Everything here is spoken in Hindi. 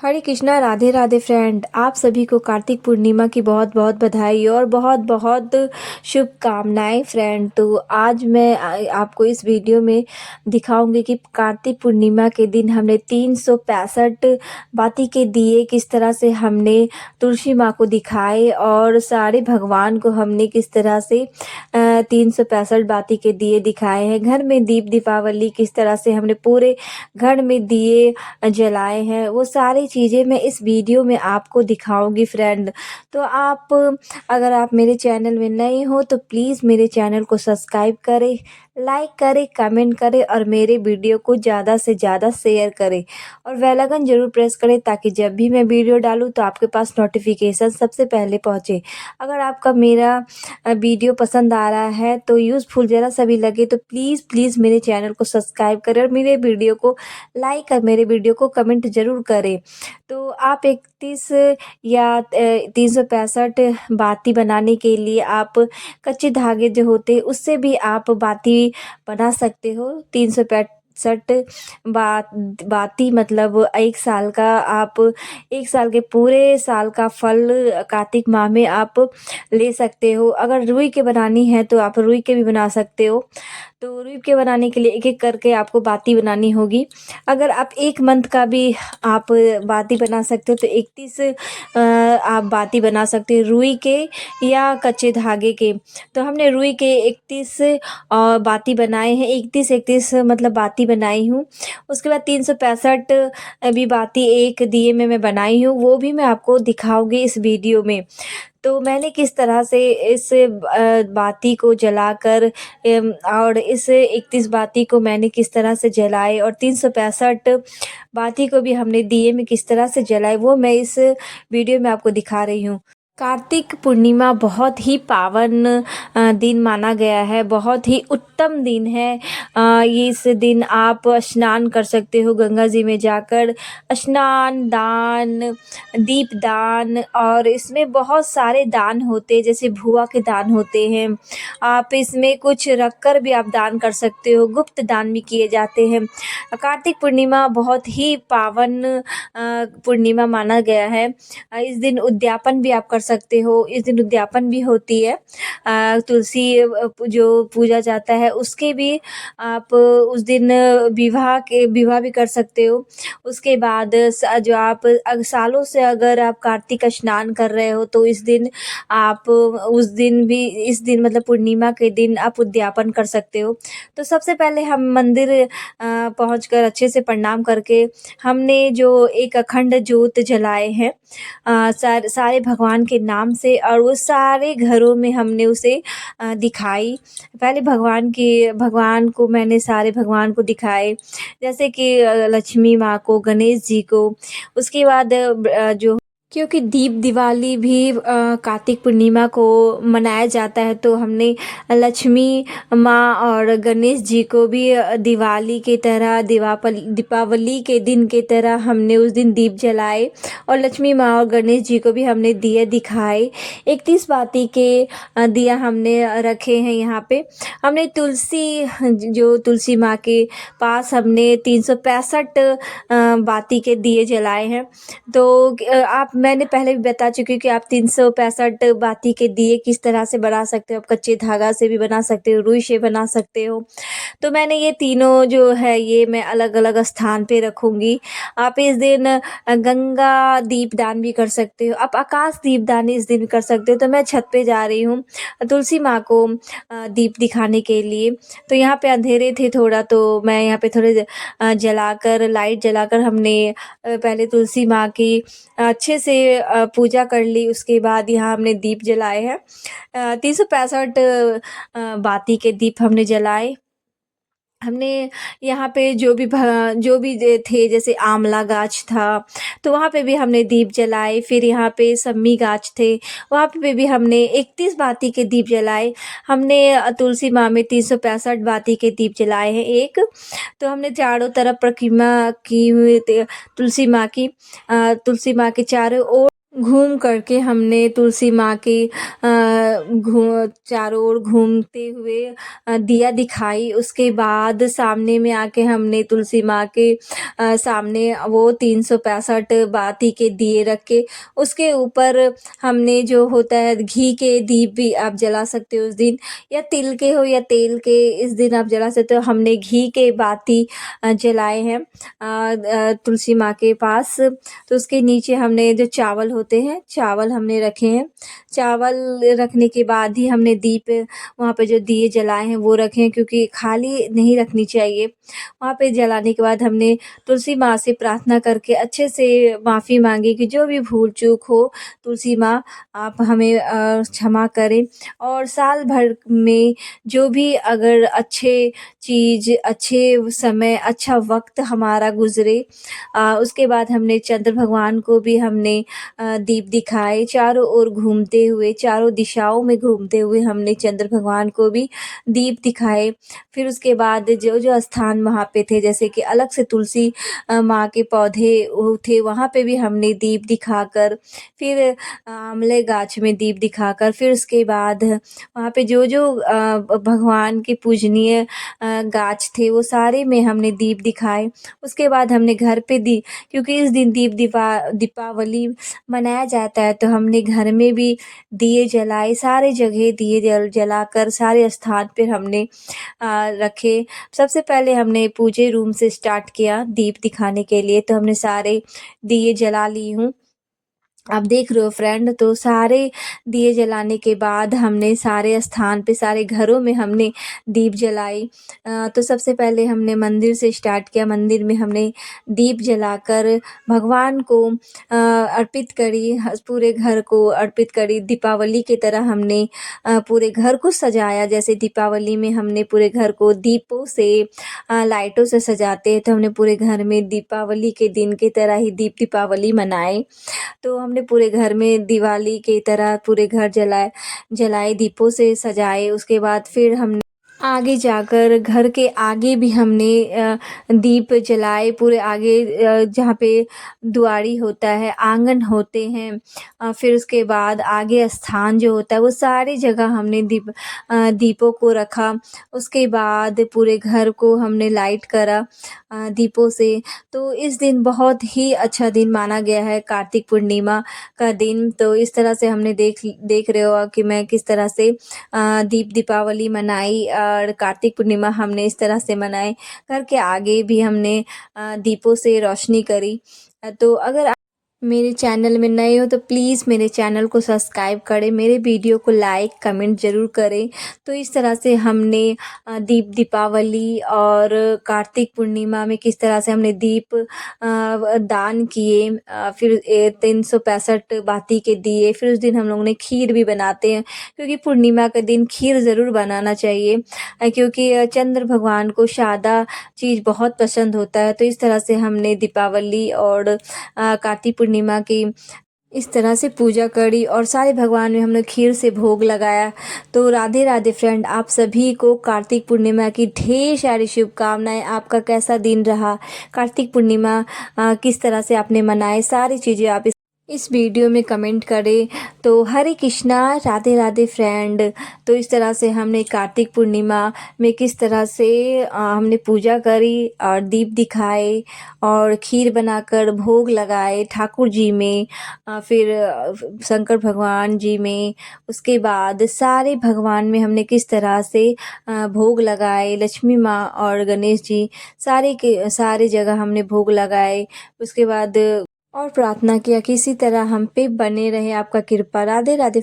हरे कृष्णा, राधे राधे फ्रेंड। आप सभी को कार्तिक पूर्णिमा की बहुत बहुत बधाई और बहुत बहुत शुभकामनाएं फ्रेंड। तो आज मैं आपको इस वीडियो में दिखाऊंगी कि कार्तिक पूर्णिमा के दिन हमने 365 बाती के दिए किस तरह से हमने तुलसी माँ को दिखाए और सारे भगवान को हमने किस तरह से 365 बाती के दिए दिखाए हैं। घर में दीपावली किस तरह से हमने पूरे घर में दिए जलाए हैं, वो सारी चीज़ें मैं इस वीडियो में आपको दिखाऊंगी फ्रेंड। तो अगर आप मेरे चैनल में नए हो तो प्लीज़ मेरे चैनल को सब्सक्राइब करें, लाइक करें, कमेंट करें और मेरे वीडियो को ज़्यादा से ज़्यादा शेयर करें और बेल आइकन ज़रूर प्रेस करें ताकि जब भी मैं वीडियो डालूँ तो आपके पास नोटिफिकेशन सबसे पहले पहुँचे। अगर आपका मेरा वीडियो पसंद आ रहा है तो यूज़फुल ज़रा सा भी लगे तो प्लीज़ प्लीज़ मेरे चैनल को सब्सक्राइब करें और मेरे वीडियो को लाइक और मेरे वीडियो को कमेंट ज़रूर करें। तो आप 31 या 365 बाती बनाने के लिए आप कच्चे धागे जो होते हैं उससे भी आप बाती बना सकते हो। 365 बाती मतलब 1 साल का, आप 1 साल के पूरे साल का फल कार्तिक माह में आप ले सकते हो। अगर रुई के बनानी है तो आप रुई के भी बना सकते हो। तो रुई के बनाने के लिए एक एक करके आपको बाती बनानी होगी। अगर आप 1 मंथ का भी आप बाती बना सकते हो तो 31 आप बाती बना सकते हो रुई के या कच्चे धागे के। तो हमने रुई के 31 बाती बनाए हैं। 31 मतलब बाती बनाई हूँ। उसके बाद 365 भी बाती एक दिए में मैं बनाई हूँ, वो भी मैं आपको दिखाऊंगी इस वीडियो में। तो मैंने किस तरह से इस बाती को जलाकर और इस 31 बाती को मैंने किस तरह से जलाए और 365 बाती को भी हमने दिए में किस तरह से जलाए, वो मैं इस वीडियो में आपको दिखा रही हूँ। कार्तिक पूर्णिमा बहुत ही पावन दिन माना गया है, बहुत ही उत्तम दिन है। इस दिन आप स्नान कर सकते हो गंगा जी में जाकर। स्नान, दान, दीपदान और इसमें बहुत सारे दान होते हैं, जैसे भुआ के दान होते हैं। आप इसमें कुछ रख कर भी आप दान कर सकते हो, गुप्त दान भी किए जाते हैं। कार्तिक पूर्णिमा बहुत ही पावन पूर्णिमा माना गया है। इस दिन उद्यापन भी आप कर सकते हो। इस दिन उद्यापन भी होती है। तुलसी जो पूजा जाता है उसके भी आप उस दिन विवाह भी कर सकते हो। उसके बाद जो आप सालों से अगर आप कार्तिक स्नान कर रहे हो तो इस दिन आप उस दिन भी, इस दिन मतलब पूर्णिमा के दिन आप उद्यापन कर सकते हो। तो सबसे पहले हम मंदिर पहुंचकर अच्छे से प्रणाम करके हमने जो एक अखंड ज्योत जलाए हैं सारे भगवान के नाम से, और वो सारे घरों में हमने उसे दिखाई। पहले भगवान को मैंने सारे भगवान को दिखाए, जैसे कि लक्ष्मी माँ को, गणेश जी को। उसके बाद जो क्योंकि दिवाली भी कार्तिक पूर्णिमा को मनाया जाता है तो हमने लक्ष्मी माँ और गणेश जी को भी दिवाली की तरह, दीपावली के दिन की तरह हमने उस दिन दीप जलाए और लक्ष्मी माँ और गणेश जी को भी हमने दिए दिखाए। 31 बाती के दिया हमने रखे हैं। यहाँ पे हमने तुलसी माँ के पास हमने 365 बाती के दिए जलाए हैं। तो मैंने पहले भी बता चुकी हूँ कि आप 365 बाती के दिए किस तरह से बना सकते हो। आप कच्चे धागा से भी बना सकते हो, रुई से बना सकते हो। तो मैंने ये तीनों जो है ये मैं अलग अलग स्थान पे रखूँगी। आप इस दिन गंगा दीपदान भी कर सकते हो, आप आकाश दीपदान इस दिन कर सकते हो। तो मैं छत पे जा रही हूँ तुलसी माँ को दीप दिखाने के लिए। तो यहाँ पे अंधेरे थे थोड़ा, तो मैं यहाँ पे थोड़े लाइट जलाकर हमने पहले तुलसी माँ की अच्छे से पूजा कर ली। उसके बाद यहाँ हमने दीप जलाए हैं। 365 बाती के दीप हमने जलाए। हमने यहाँ पे जो भी थे, जैसे आंवला गाछ था तो वहाँ पे भी हमने दीप जलाए। फिर यहाँ पे सम्मी गाछ थे, वहाँ पे भी हमने 31 बाती के दीप जलाए। हमने तुलसी माँ में 365 बाती के दीप जलाए हैं एक। तो हमने चारों तरफ परिक्रमा की हुई तुलसी माँ की, तुलसी माँ के चारों ओर घूम करके हमने तुलसी माँ के चारों ओर घूमते हुए दिया दिखाई। उसके बाद सामने में आके हमने तुलसी माँ के सामने वो 365 बाती के दिए रखे। उसके ऊपर हमने जो होता है घी के दीप भी आप जला सकते हो उस दिन, या तिल के हो या तेल के, इस दिन आप जला सकते हो। हमने घी के बाती जलाए हैं तुलसी माँ के पास। तो उसके नीचे हमने जो चावल होते हैं, चावल हमने रखे हैं। चावल रखने के बाद ही हमने दीप वहाँ पे जो दिए जलाए हैं वो रखे हैं, क्योंकि खाली नहीं रखनी चाहिए। वहाँ पे जलाने के बाद हमने तुलसी माँ से प्रार्थना करके अच्छे से माफ़ी माँगी कि जो भी भूल चूक हो तुलसी माँ आप हमें क्षमा करें, और साल भर में जो भी अगर अच्छे चीज़, अच्छे समय, अच्छा वक़्त हमारा गुज़रे। उसके बाद हमने चंद्र भगवान को भी हमने दीप दिखाए। चारों ओर घूमते हुए, चारों दिशाओं में घूमते हुए हमने चंद्र भगवान को भी दीप दिखाए। फिर उसके बाद जो स्थान वहाँ पे थे, जैसे कि अलग से तुलसी माँ के पौधे वो थे, वहाँ पे भी हमने दीप दिखाकर, फिर आमले गाछ में दीप दिखाकर, फिर उसके बाद वहाँ पे जो भगवान के पूजनीय गाछ थे वो सारे में हमने दीप दिखाए। उसके बाद हमने घर पे क्योंकि इस दिन दीपावली मनाया जाता है, तो हमने घर में भी दिए जलाए। सारे जगह दिए जलाकर सारे स्थान पे हमने रखे। सबसे पहले हमने पूजे रूम से स्टार्ट किया दीप दिखाने के लिए, तो हमने सारे दिए जला ली हूँ। आप देख रहे हो फ्रेंड, तो सारे दिए जलाने के बाद हमने सारे स्थान पे, सारे घरों में हमने दीप जलाई। तो सबसे पहले हमने मंदिर से स्टार्ट किया। मंदिर में हमने दीप जलाकर भगवान को अर्पित करी, पूरे घर को अर्पित करी। दीपावली की तरह हमने पूरे घर को सजाया। जैसे दीपावली में हमने पूरे घर को दीपों से, लाइटों से सजाते हैं, तो हमने पूरे घर में दीपावली के दिन की तरह ही दीपावली मनाए। तो हमने पूरे घर में दिवाली की तरह पूरे घर जलाए, दीपों से सजाए। उसके बाद फिर हमने आगे जाकर घर के आगे भी हमने दीप जलाए। पूरे आगे जहाँ पे दुआरी होता है, आंगन होते हैं, फिर उसके बाद आगे स्थान जो होता है, वो सारी जगह हमने दीपों को रखा। उसके बाद पूरे घर को हमने लाइट करा दीपों से। तो इस दिन बहुत ही अच्छा दिन माना गया है, कार्तिक पूर्णिमा का दिन। तो इस तरह से हमने देख रहे हो कि मैं किस तरह से दीपावली मनाई, और कार्तिक पूर्णिमा हमने इस तरह से मनाए। घर के आगे भी हमने दीपों से रोशनी करी। तो अगर आप मेरे चैनल में नए हो तो प्लीज़ मेरे चैनल को सब्सक्राइब करें, मेरे वीडियो को लाइक कमेंट ज़रूर करें। तो इस तरह से हमने दीपावली और कार्तिक पूर्णिमा में किस तरह से हमने दीप दान किए। फिर 365 बाती के दिए। फिर उस दिन हम लोगों ने खीर भी बनाते हैं, क्योंकि पूर्णिमा के दिन खीर ज़रूर बनाना चाहिए, क्योंकि चंद्र भगवान को सादा चीज़ बहुत पसंद होता है। तो इस तरह से हमने दीपावली और कार्तिक पूर्णिमा की इस तरह से पूजा करी, और सारे भगवान में हमने खीर से भोग लगाया। तो राधे राधे फ्रेंड, आप सभी को कार्तिक पूर्णिमा की ढेर सारी शुभकामनाएं। आपका कैसा दिन रहा, कार्तिक पूर्णिमा किस तरह से आपने मनाए, सारी चीज़ें आप इस वीडियो में कमेंट करें। तो हरे कृष्णा, राधे राधे फ्रेंड। तो इस तरह से हमने कार्तिक पूर्णिमा में किस तरह से हमने पूजा करी और दीप दिखाए और खीर बनाकर भोग लगाए ठाकुर जी में, फिर शंकर भगवान जी में। उसके बाद सारे भगवान में हमने किस तरह से भोग लगाए, लक्ष्मी माँ और गणेश जी, सारे जगह हमने भोग लगाए। उसके बाद और प्रार्थना किया कि इसी तरह हम पे बने रहे आपका कृपा। राधे राधे।